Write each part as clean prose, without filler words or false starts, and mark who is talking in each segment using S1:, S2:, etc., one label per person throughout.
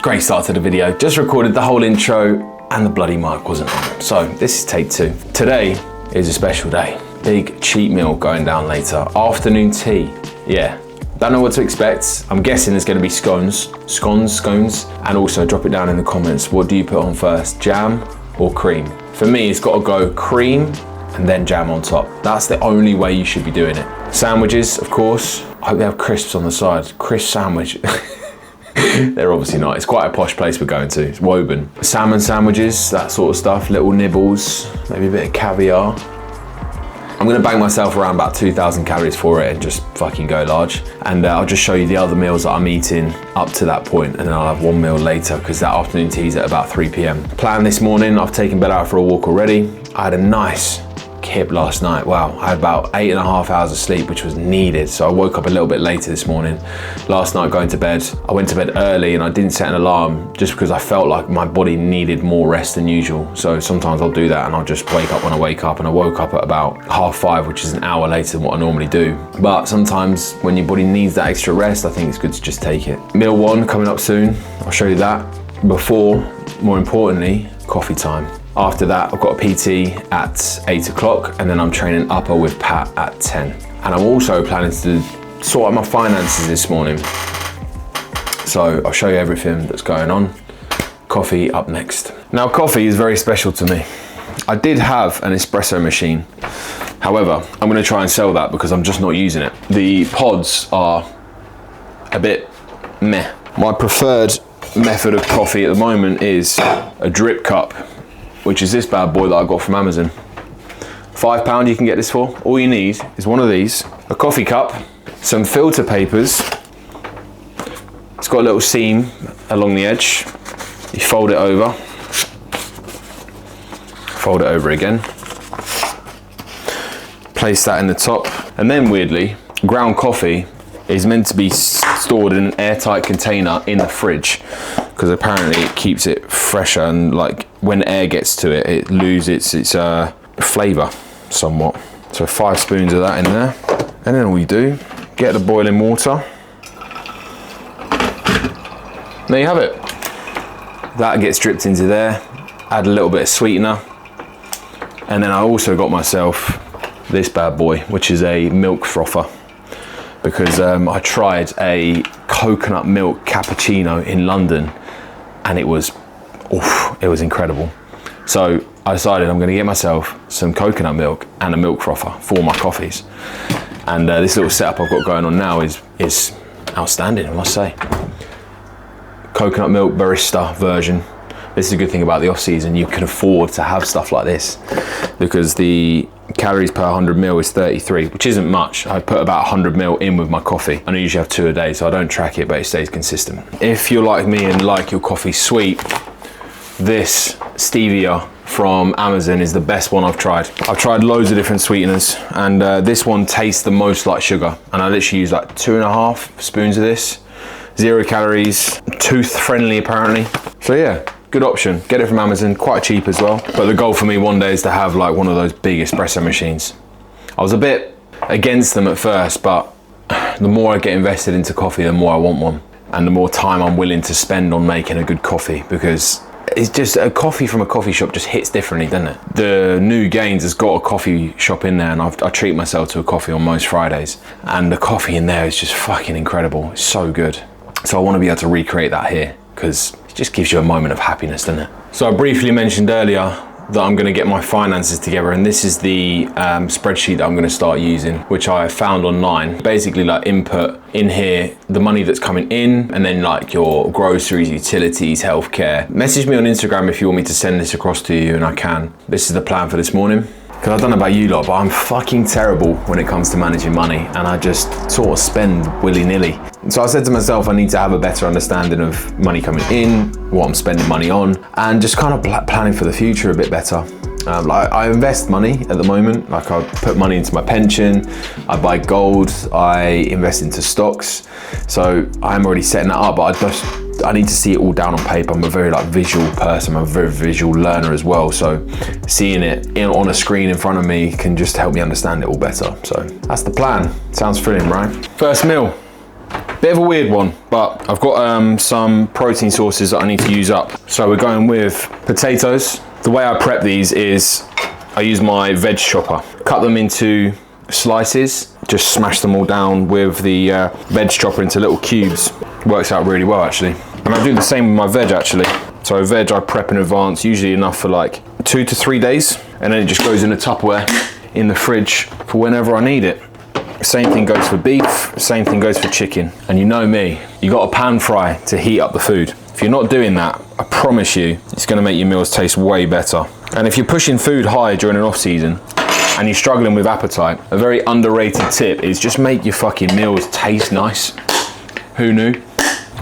S1: Great start to the video. Just recorded the whole intro and the bloody mic wasn't on. So this is take 2. Today is a special day. Big cheat meal going down later. Afternoon tea, yeah. Don't know what to expect. I'm guessing there's gonna be scones, and also drop it down in the comments. What do you put on first, jam or cream? For me, it's gotta go cream and then jam on top. That's the only way you should be doing it. Sandwiches, of course. I hope they have crisps on the side. Crisp sandwich. They're obviously not. It's quite a posh place we're going to. It's Woburn. Salmon sandwiches, that sort of stuff. Little nibbles, maybe a bit of caviar. I'm gonna bang myself around about 2,000 calories for it and just fucking go large. And I'll just show you the other meals that I'm eating up to that point, and then I'll have one meal later because that afternoon tea's at about 3 p.m. Plan this morning, I've taken Bella out for a walk already. I had a nice kip last night. Wow, I had about 8.5 hours of sleep, which was needed. So I woke up a little bit later this morning. Last night going to bed, I went to bed early and I didn't set an alarm just because I felt like my body needed more rest than usual. So sometimes I'll do that and I'll just wake up when I wake up, and I woke up at about 5:30, which is an hour later than what I normally do. But sometimes when your body needs that extra rest, I think it's good to just take it. Meal 1 coming up soon. I'll show you that. Before, more importantly, coffee time. After that, I've got a PT at 8 o'clock, and then I'm training upper with Pat at 10. And I'm also planning to sort out my finances this morning. So I'll show you everything that's going on. Coffee up next. Now, coffee is very special to me. I did have an espresso machine. However, I'm gonna try and sell that because I'm just not using it. The pods are a bit meh. My preferred method of coffee at the moment is a drip cup, which is this bad boy that I got from Amazon. £5 you can get this for. All you need is one of these, a coffee cup, some filter papers. It's got a little seam along the edge. You fold it over again. Place that in the top. And then weirdly, ground coffee is meant to be stored in an airtight container in the fridge, because apparently it keeps it fresher, and like when air gets to it, it loses its flavour somewhat. So 5 spoons of that in there. And then all you do, get the boiling water. There you have it. That gets dripped into there. Add a little bit of sweetener. And then I also got myself this bad boy, which is a milk frother, because I tried a coconut milk cappuccino in London, and it was incredible. So I decided I'm gonna get myself some coconut milk and a milk frother for my coffees. And this little setup I've got going on now is outstanding, I must say. Coconut milk barista version. This is a good thing about the off season. You can afford to have stuff like this because the calories per 100 ml is 33, which isn't much. I put about 100 ml in with my coffee. I usually have 2 a day, so I don't track it, but it stays consistent. If you're like me and like your coffee sweet, this stevia from Amazon is the best one I've tried. I've tried loads of different sweeteners, and this one tastes the most like sugar. And I literally use like 2.5 spoons of this. 0 calories, tooth friendly apparently. So yeah, good option. Get it from Amazon, quite cheap as well. But the goal for me one day is to have like one of those big espresso machines. I was a bit against them at first, but the more I get invested into coffee, the more I want one. And the more time I'm willing to spend on making a good coffee, because it's just a coffee from a coffee shop just hits differently, doesn't it? The new Gainz has got a coffee shop in there, and I treat myself to a coffee on most Fridays. And the coffee in there is just fucking incredible. It's so good. So I want to be able to recreate that here, because it just gives you a moment of happiness, doesn't it? So I briefly mentioned earlier that I'm going to get my finances together, and this is the spreadsheet that I'm going to start using, which I found online. Basically, like, input in here the money that's coming in, and then like your groceries, utilities, healthcare. Message me on Instagram if you want me to send this across to you, and I can. This is the plan for this morning. Because I don't know about you lot, but I'm fucking terrible when it comes to managing money, and I just sort of spend willy-nilly. So I said to myself, I need to have a better understanding of money coming in, what I'm spending money on, and just kind of planning for the future a bit better. Like, I invest money at the moment. Like, I put money into my pension, I buy gold, I invest into stocks. So I'm already setting that up, but I need to see it all down on paper. I'm a very visual person. I'm a very visual learner as well. So seeing it on a screen in front of me can just help me understand it all better. So that's the plan. Sounds thrilling, right? First meal, Bit of a weird one, but I've got some protein sources that I need to use up. So we're going with potatoes. The way I prep these is I use my veg chopper. Cut them into slices, just smash them all down with the veg chopper into little cubes. Works out really well actually. And I do the same with my veg actually. So veg I prep in advance, usually enough for like 2 to 3 days, and then it just goes in a Tupperware in the fridge for whenever I need it. Same thing goes for beef, same thing goes for chicken. And you know me, you got a pan fry to heat up the food. If you're not doing that, I promise you, it's gonna make your meals taste way better. And if you're pushing food high during an off season and you're struggling with appetite, a very underrated tip is just make your fucking meals taste nice. Who knew?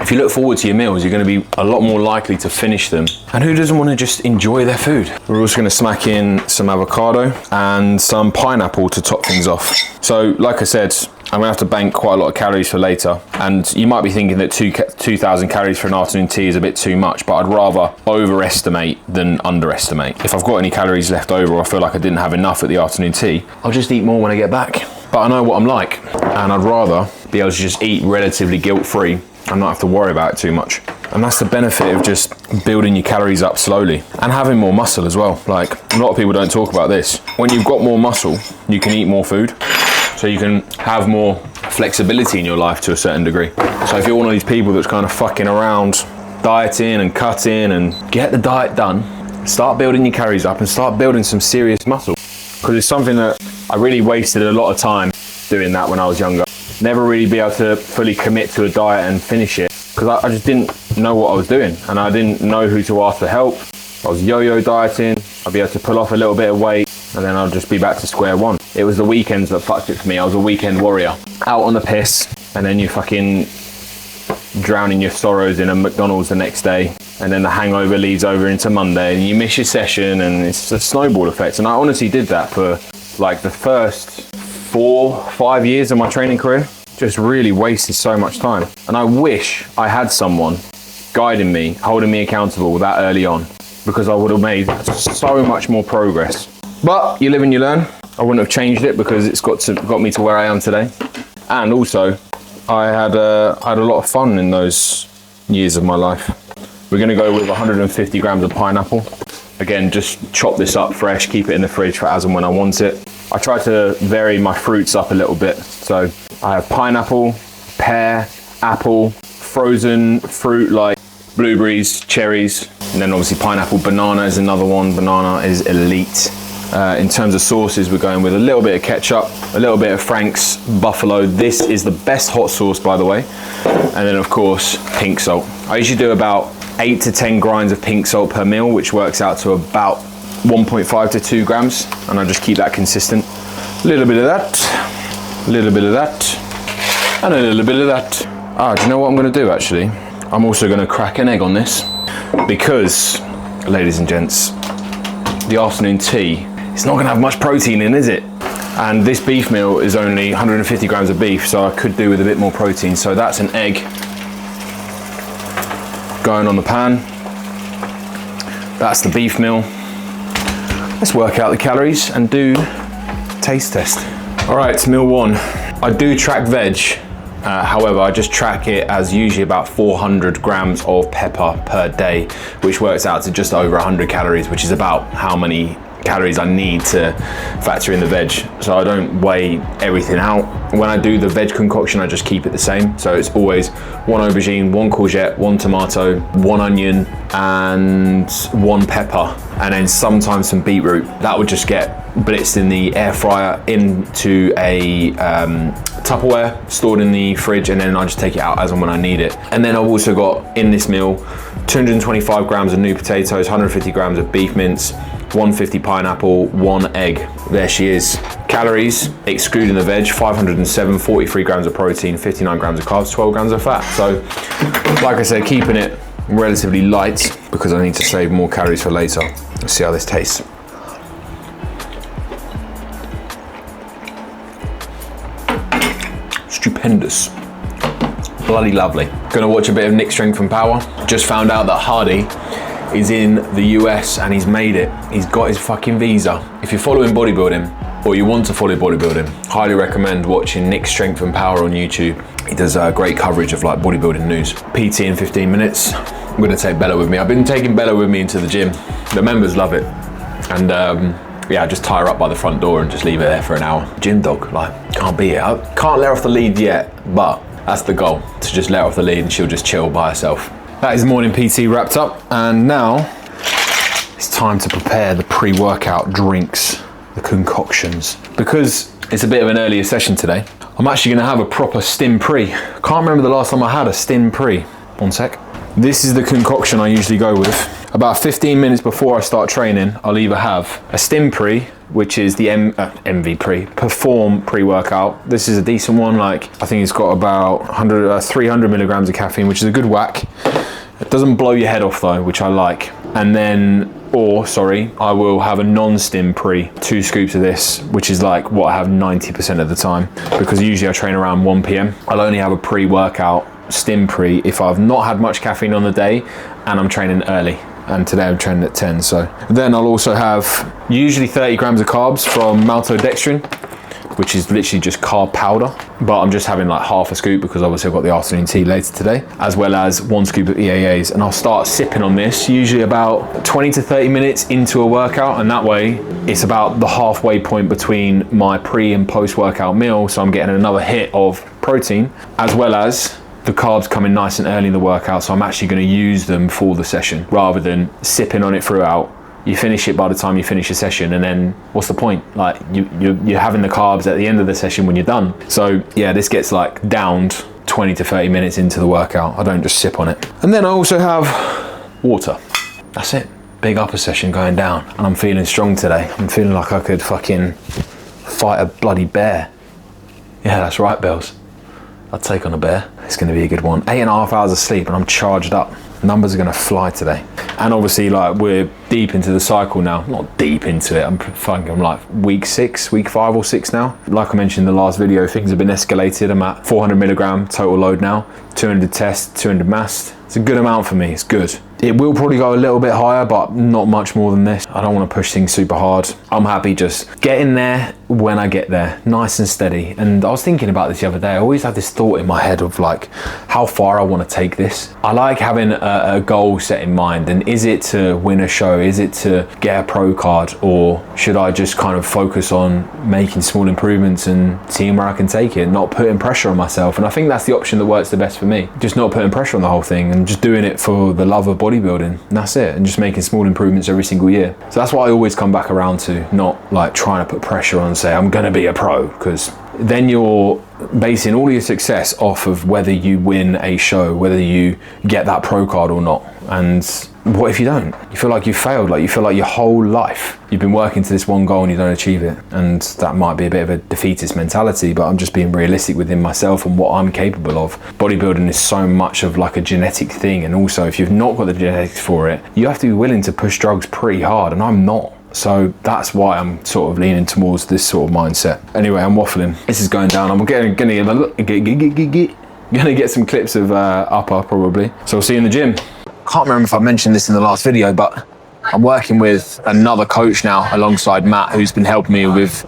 S1: If you look forward to your meals, you're gonna be a lot more likely to finish them. And who doesn't wanna just enjoy their food? We're also gonna smack in some avocado and some pineapple to top things off. So, like I said, I'm gonna have to bank quite a lot of calories for later. And you might be thinking that 2,000 calories for an afternoon tea is a bit too much, but I'd rather overestimate than underestimate. If I've got any calories left over or I feel like I didn't have enough at the afternoon tea, I'll just eat more when I get back. But I know what I'm like, and I'd rather be able to just eat relatively guilt-free and not have to worry about it too much. And that's the benefit of just building your calories up slowly and having more muscle as well. Like, a lot of people don't talk about this. When you've got more muscle, you can eat more food, so you can have more flexibility in your life to a certain degree. So if you're one of these people that's kind of fucking around, dieting and cutting, and get the diet done, start building your calories up and start building some serious muscle. Because it's something that I really wasted a lot of time doing that when I was younger. Never really be able to fully commit to a diet and finish it because I just didn't know what I was doing and I didn't know who to ask for help. I was yo-yo dieting, I'd be able to pull off a little bit of weight and then I'll just be back to square one. It was the weekends that fucked it for me. I was a weekend warrior. Out on the piss and then you fucking drowning your sorrows in a McDonald's the next day, and then the hangover leads over into Monday and you miss your session and it's a snowball effect. And I honestly did that for like the first 4-5 years of my training career. Just really wasted so much time. And I wish I had someone guiding me, holding me accountable that early on, because I would have made so much more progress. But you live and you learn. I wouldn't have changed it because it's got me to where I am today. And also, I had a lot of fun in those years of my life. We're gonna go with 150 grams of pineapple. Again, just chop this up fresh, keep it in the fridge for as and when I want it. I try to vary my fruits up a little bit. So I have pineapple, pear, apple, frozen fruit like blueberries, cherries, and then obviously pineapple. Banana is another one. Banana is elite. In terms of sauces, we're going with a little bit of ketchup, a little bit of Frank's Buffalo. This is the best hot sauce, by the way. And then of course, pink salt. I usually do about 8 to 10 grinds of pink salt per meal, which works out to about 1.5 to 2 grams. And I just keep that consistent. A little bit of that, a little bit of that, and a little bit of that. Do you know what I'm gonna do actually? I'm also gonna crack an egg on this because, ladies and gents, the afternoon tea, it's not gonna have much protein in, is it? And this beef meal is only 150 grams of beef, so I could do with a bit more protein. So that's an egg going on the pan. That's the beef meal. Let's work out the calories and do taste test. All right, meal one. I do track veg. However, I just track it as usually about 400 grams of pepper per day, which works out to just over 100 calories, which is about how many calories I need to factor in the veg. So I don't weigh everything out. When I do the veg concoction, I just keep it the same. So it's always 1 aubergine, 1 courgette, 1 tomato, 1 onion, and 1 pepper, and then sometimes some beetroot. That would just get blitzed in the air fryer into a Tupperware, stored in the fridge, and then I just take it out as and when I need it. And then I've also got in this meal 225 grams of new potatoes, 150 grams of beef mince, 150 pineapple, 1 egg. There she is. Calories, excluding the veg, 507, 43 grams of protein, 59 grams of carbs, 12 grams of fat. So, like I said, keeping it relatively light because I need to save more calories for later. Let's see how this tastes. Stupendous. Bloody lovely. Gonna watch a bit of Nick Strength and Power. Just found out that Hardy is in the US and he's made it. He's got his fucking visa. If you're following bodybuilding, or you want to follow bodybuilding, highly recommend watching Nick's Strength and Power on YouTube. He does great coverage of like bodybuilding news. PT in 15 minutes. I'm gonna take Bella with me. I've been taking Bella with me into the gym. The members love it. And yeah, I just tie her up by the front door and just leave her there for an hour. Gym dog, like, can't beat it. I can't let her off the lead yet, but that's the goal, to just let her off the lead and she'll just chill by herself. That is morning PT wrapped up, and now it's time to prepare the pre-workout drinks, the concoctions. Because it's a bit of an earlier session today, I'm actually gonna have a proper stim pre. Can't remember the last time I had a stim pre. One sec. This is the concoction I usually go with. About 15 minutes before I start training, I'll either have a stim pre, which is the MV pre, perform pre-workout. This is a decent one, like I think it's got about 300 milligrams of caffeine, which is a good whack. It doesn't blow your head off though, which I like. And then, I will have a non-stim pre, 2 scoops of this, which is like what I have 90% of the time, because usually I train around 1 PM. I'll only have a pre-workout stim pre if I've not had much caffeine on the day and I'm training early. And today I'm training at 10, so. Then I'll also have usually 30 grams of carbs from maltodextrin, which is literally just carb powder, but I'm just having like half a scoop because obviously I've got the afternoon tea later today, as well as 1 scoop of EAAs. And I'll start sipping on this usually about 20 to 30 minutes into a workout, and that way it's about the halfway point between my pre and post workout meal, so I'm getting another hit of protein, as well as the carbs come in nice and early in the workout, so I'm actually going to use them for the session rather than sipping on it throughout. You finish it by the time you finish your session, and then what's the point? Like you're having the carbs at the end of the session when you're done. So yeah, this gets like downed 20 to 30 minutes into the workout. I don't just sip on it. And then I also have water. That's it. Big upper session going down, and I'm feeling strong today. I'm feeling like I could fucking fight a bloody bear. Yeah, that's right, Bells. I'd take on a bear. It's gonna be a good one. 8.5 hours of sleep and I'm charged up. Numbers are gonna fly today. And obviously like we're deep into the cycle now. Not deep into it, I'm like week 5 or 6 now. Like I mentioned in the last video, things have been escalated. I'm at 400 milligram total load now. 200 test, 200 mast. It's a good amount for me, it's good. It will probably go a little bit higher, but not much more than this. I don't want to push things super hard. I'm happy just getting there when I get there, nice and steady. And I was thinking about this the other day. I always have this thought in my head of like how far I want to take this. I like having a goal set in mind. And is it to win a show? Is it to get a pro card? Or should I just kind of focus on making small improvements and seeing where I can take it, not putting pressure on myself? And I think that's the option that works the best for me. Just not putting pressure on the whole thing and just doing it for the love of bodybuilding, and that's it, and just making small improvements every single year. So that's what I always come back around to, not like trying to put pressure on and say I'm gonna be a pro, because then you're basing all your success off of whether you win a show, whether you get that pro card or not. And what if you don't? You feel like you failed, like you feel like your whole life you've been working to this one goal and you don't achieve it. And that might be a bit of a defeatist mentality, but I'm just being realistic within myself and what I'm capable of. Bodybuilding is so much of like a genetic thing, and also if you've not got the genetics for it, you have to be willing to push drugs pretty hard, and I'm not. So that's why I'm sort of leaning towards this sort of mindset. Anyway, I'm waffling. This is going down. I'm gonna get some clips of upper probably. So I'll see you in the gym. Can't remember if I mentioned this in the last video, but I'm working with another coach now alongside Matt, who's been helping me with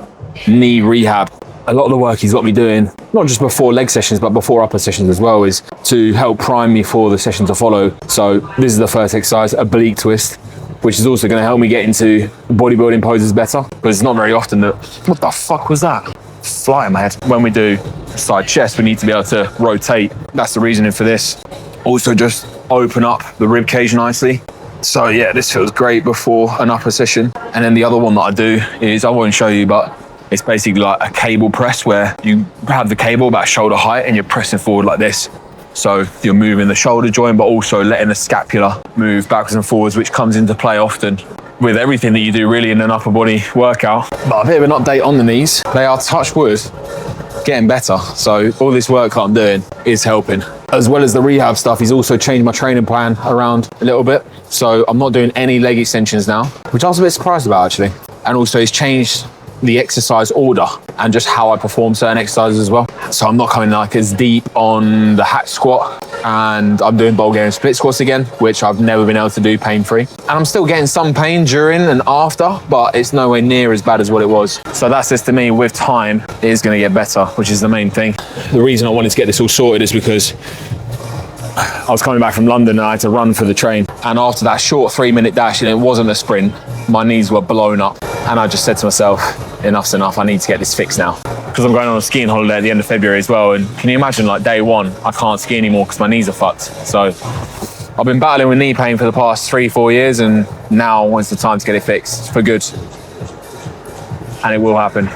S1: knee rehab. A lot of the work he's got me doing, not just before leg sessions, but before upper sessions as well, is to help prime me for the session to follow. So this is the first exercise, oblique twist, which is also going to help me get into bodybuilding poses better, because it's not very often that, what the fuck was that? Fly in my head. When we do side chest, we need to be able to rotate. That's the reasoning for this. Also just open up the rib cage nicely. So yeah, this feels great before an upper session. And then the other one that I do is, I won't show you, but it's basically like a cable press where you have the cable about shoulder height and you're pressing forward like this. So you're moving the shoulder joint, but also letting the scapula move backwards and forwards, which comes into play often with everything that you do really in an upper body workout. But a bit of an update on the knees. They are, touch wood, getting better. So all this work that I'm doing is helping. As well as the rehab stuff, he's also changed my training plan around a little bit. So I'm not doing any leg extensions now, which I was a bit surprised about actually. And also he's changed the exercise order and just how I perform certain exercises as well.
S2: So I'm not coming like as deep on the hack squat, and I'm doing Bulgarian split squats again, which I've never been able to do pain-free. And I'm still getting some pain during and after, but it's nowhere near as bad as what it was. So that says to me, with time, it is gonna get better, which is the main thing. The reason I wanted to get this all sorted is because I was coming back from London and I had to run for the train. And after that short 3-minute dash, and it wasn't a sprint, my knees were blown up. And I just said to myself, enough's enough, I need to get this fixed now. Because I'm going on a skiing holiday at the end of February as well. And can you imagine, like day one, I can't ski anymore because my knees are fucked. So I've been battling with knee pain for the past 3-4 years, and now is the time to get it fixed for good. And it will happen.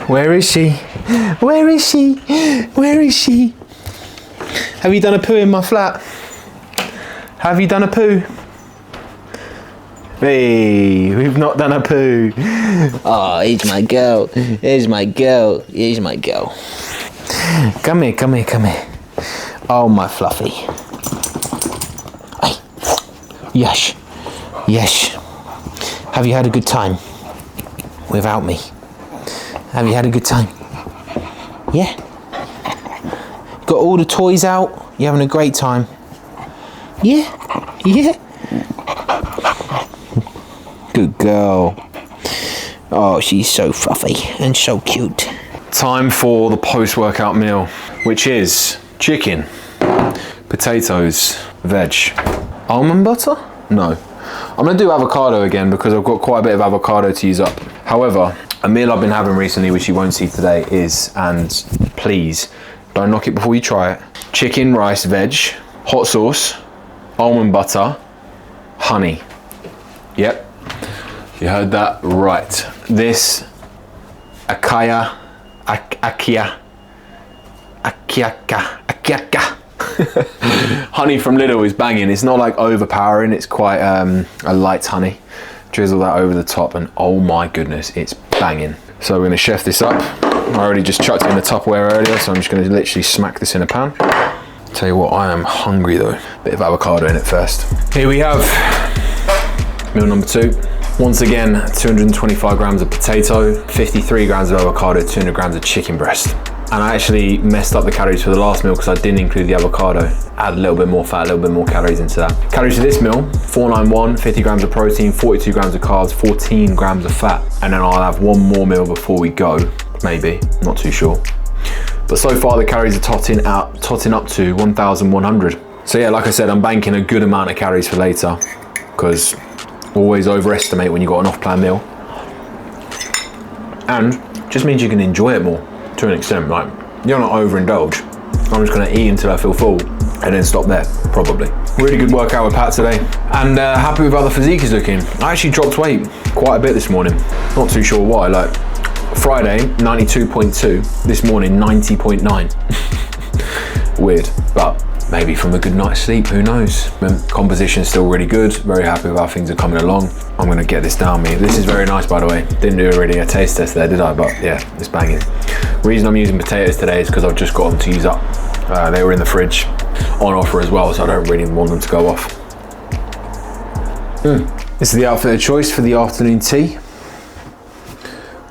S1: Where is she? Where is she? Where is she? Have you done a poo in my flat? Have you done a poo? Hey, we've not done a poo.
S3: Oh, here's my girl. Here's my girl. Here's my girl.
S1: Come here, come here, come here. Oh, my fluffy. Hey. Yes. Yes. Have you had a good time without me? Have you had a good time? Yeah. Got all the toys out? You having a great time? Yeah. Yeah. Good girl. Oh, she's so fluffy and so cute. Time for the post-workout meal, which is chicken, potatoes, veg. Almond butter? No. I'm gonna do avocado again because I've got quite a bit of avocado to use up. However, a meal I've been having recently, which you won't see today, is, and please, don't knock it before you try it, chicken, rice, veg, hot sauce, almond butter, honey. Yep, you heard that right. This akia honey from Lidl is banging. It's not like overpowering, it's quite a light honey. Drizzle that over the top and oh my goodness, it's banging. So we're gonna chef this up. I already just chucked it in the Tupperware earlier, so I'm just gonna literally smack this in a pan. Tell you what, I am hungry though. Bit of avocado in it first. Here we have meal number 2. Once again, 225 grams of potato, 53 grams of avocado, 200 grams of chicken breast. And I actually messed up the calories for the last meal because I didn't include the avocado. Add a little bit more fat, a little bit more calories into that. Calories for this meal, 491, 50 grams of protein, 42 grams of carbs, 14 grams of fat. And then I'll have one more meal before we go, maybe, not too sure. But so far the calories are totting up to 1,100. So yeah, like I said, I'm banking a good amount of calories for later because always overestimate when you got an off-plan meal. And just means you can enjoy it more to an extent. Like, you're not overindulge. I'm just gonna eat until I feel full and then stop there, probably. Really good workout with Pat today, and happy with how the physique is looking. I actually dropped weight quite a bit this morning. Not too sure why. Like Friday, 92.2. This morning, 90.9. Weird, but maybe from a good night's sleep, who knows? Composition's still really good. Very happy with how things are coming along. I'm gonna get this down me. This is very nice, by the way. Didn't do really a taste test there, did I? But yeah, it's banging. Reason I'm using potatoes today is because I've just got them to use up. They were in the fridge on offer as well, so I don't really want them to go off. This is the outfit of choice for the afternoon tea.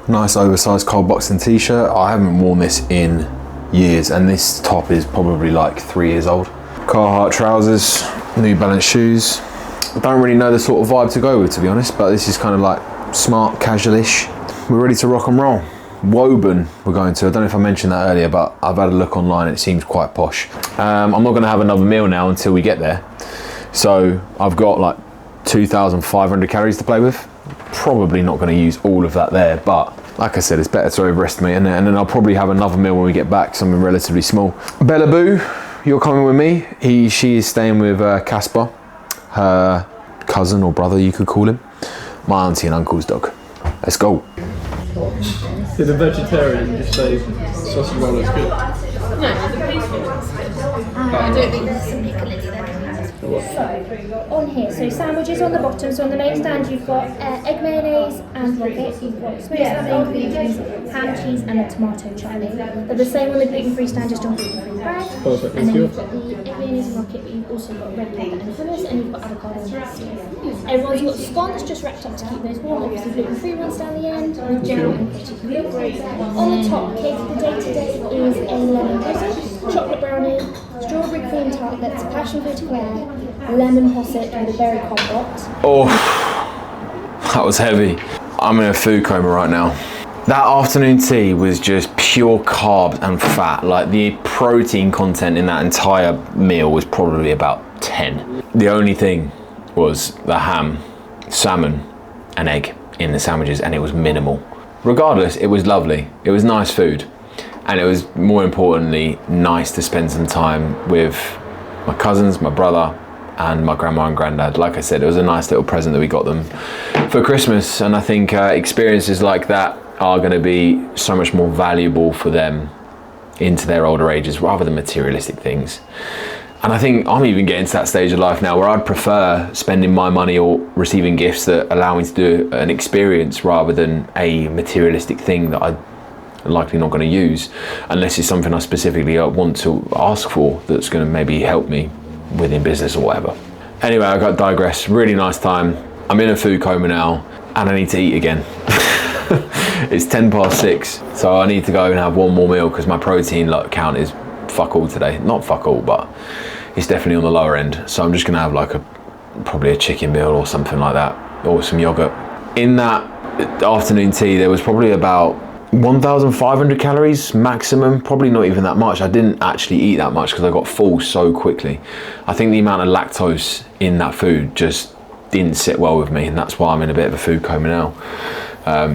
S1: Nice oversized cold boxing t-shirt. I haven't worn this in years, and this top is probably like 3 years old. Carhartt trousers, New Balance shoes. I don't really know the sort of vibe to go with, to be honest, but this is kind of like smart, casual-ish. We're ready to rock and roll. Woburn we're going to. I don't know if I mentioned that earlier, but I've had a look online and it seems quite posh. I'm not going to have another meal now until we get there. So I've got like 2,500 calories to play with. Probably not going to use all of that there, but like I said, it's better to overestimate, and then I'll probably have another meal when we get back, something relatively small. Bella Boo, you're coming with me. She is staying with Casper, her cousin or brother, you could call him. My auntie and uncle's dog. Let's go.
S4: Did a vegetarian just say sausage roll is good?
S5: No, the pastry is good. I don't think there's some piccalilli there.
S6: So, on here, so sandwiches on the bottom. So on the main stand you've got egg mayonnaise and rocket. You've got smoked salmon, cream cheese, ham cheese and a tomato chutney. They're the same on the gluten-free stand, just on gluten-free bread.
S4: Perfect,
S6: And then
S4: thank you.
S6: you've got the egg mayonnaise and rocket, but you've also got red pepper and hummus, and you've got avocado and pesto. Everyone's got scones just wrapped up to keep those warm. Obviously gluten-free ones down the end with jam and pretty cream. On the top, cake for the day today is a lemon blizzard, chocolate brownie, strawberry cream tartlets, passion fruit eclair, lemon posset with a berry compote.
S1: Oh, that was heavy. I'm in a food coma right now. That afternoon tea was just pure carbs and fat. Like the protein content in that entire meal was probably about 10. The only thing was the ham, salmon and egg in the sandwiches, and it was minimal. Regardless, it was lovely. It was nice food. And it was, more importantly, nice to spend some time with my cousins, my brother, and my grandma and granddad. Like I said, it was a nice little present that we got them for Christmas. And I think experiences like that are going to be so much more valuable for them into their older ages rather than materialistic things. And I think I'm even getting to that stage of life now where I'd prefer spending my money or receiving gifts that allow me to do an experience rather than a materialistic thing that I'm likely not going to use, unless it's something I specifically want to ask for that's going to maybe help me within business or whatever. Anyway, I got digressed. Really nice time. I'm in a food coma now and I need to eat again. It's 6:10, so I need to go and have one more meal because my protein count is fuck all today. Not fuck all, but it's definitely on the lower end. So I'm just gonna have like probably a chicken meal or something like that, or some yogurt. In that afternoon tea, there was probably about 1,500 calories maximum, probably not even that much. I didn't actually eat that much because I got full so quickly. I think the amount of lactose in that food just didn't sit well with me, and that's why I'm in a bit of a food coma now.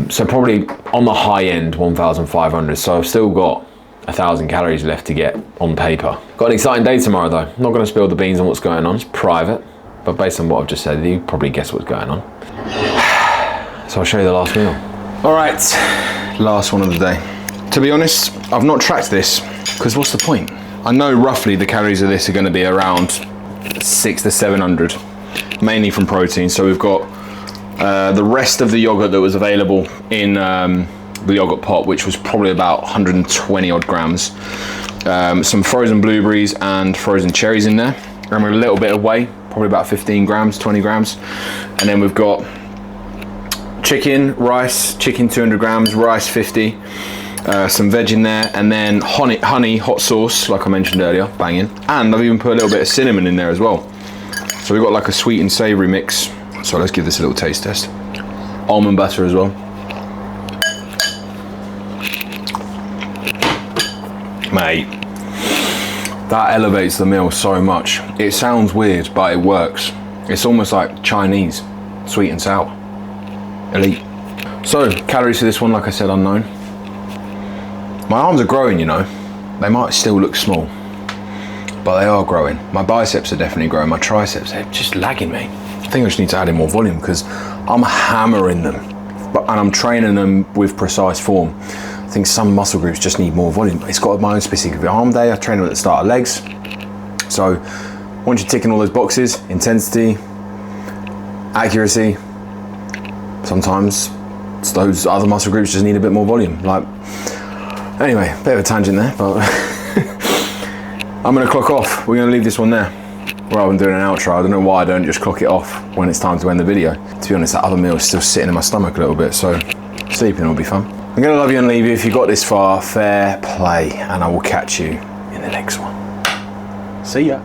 S1: So probably on the high end, 1,500. So I've still got 1,000 calories left to get on paper. Got an exciting day tomorrow though. Not gonna spill the beans on what's going on, it's private. But based on what I've just said, you probably guess what's going on. So I'll show you the last meal. All right, last one of the day. To be honest, I've not tracked this, because what's the point? I know roughly the calories of this are gonna be around 600 to 700, mainly from protein. So we've got the rest of the yogurt that was available in the yogurt pot, which was probably about 120 odd grams. Some frozen blueberries and frozen cherries in there. And with a little bit of whey, probably about 15 grams, 20 grams. And then we've got chicken, rice, chicken 200 grams, rice 50, some veg in there, and then honey, hot sauce, like I mentioned earlier, banging. And I've even put a little bit of cinnamon in there as well. So we've got like a sweet and savory mix. So let's give this a little taste test. Almond butter as well. Mate, that elevates the meal so much. It sounds weird, but it works. It's almost like Chinese, sweet and sour. Elite. So, calories for this one, like I said, unknown. My arms are growing, you know. They might still look small, but they are growing. My biceps are definitely growing. My triceps, they're just lagging me. I think I just need to add in more volume because I'm hammering them. And I'm training them with precise form. I think some muscle groups just need more volume. It's got my own specific arm day. I train them at the start of legs. So once you're ticking all those boxes, intensity, accuracy, sometimes those other muscle groups just need a bit more volume. Like, anyway, bit of a tangent there, but I'm gonna clock off. We're gonna leave this one there. Rather than doing an outro, I don't know why I don't just clock it off when it's time to end the video. To be honest, that other meal is still sitting in my stomach a little bit, so sleeping will be fun. I'm gonna love you and leave you. If you got this far, fair play, and I will catch you in the next one. See ya.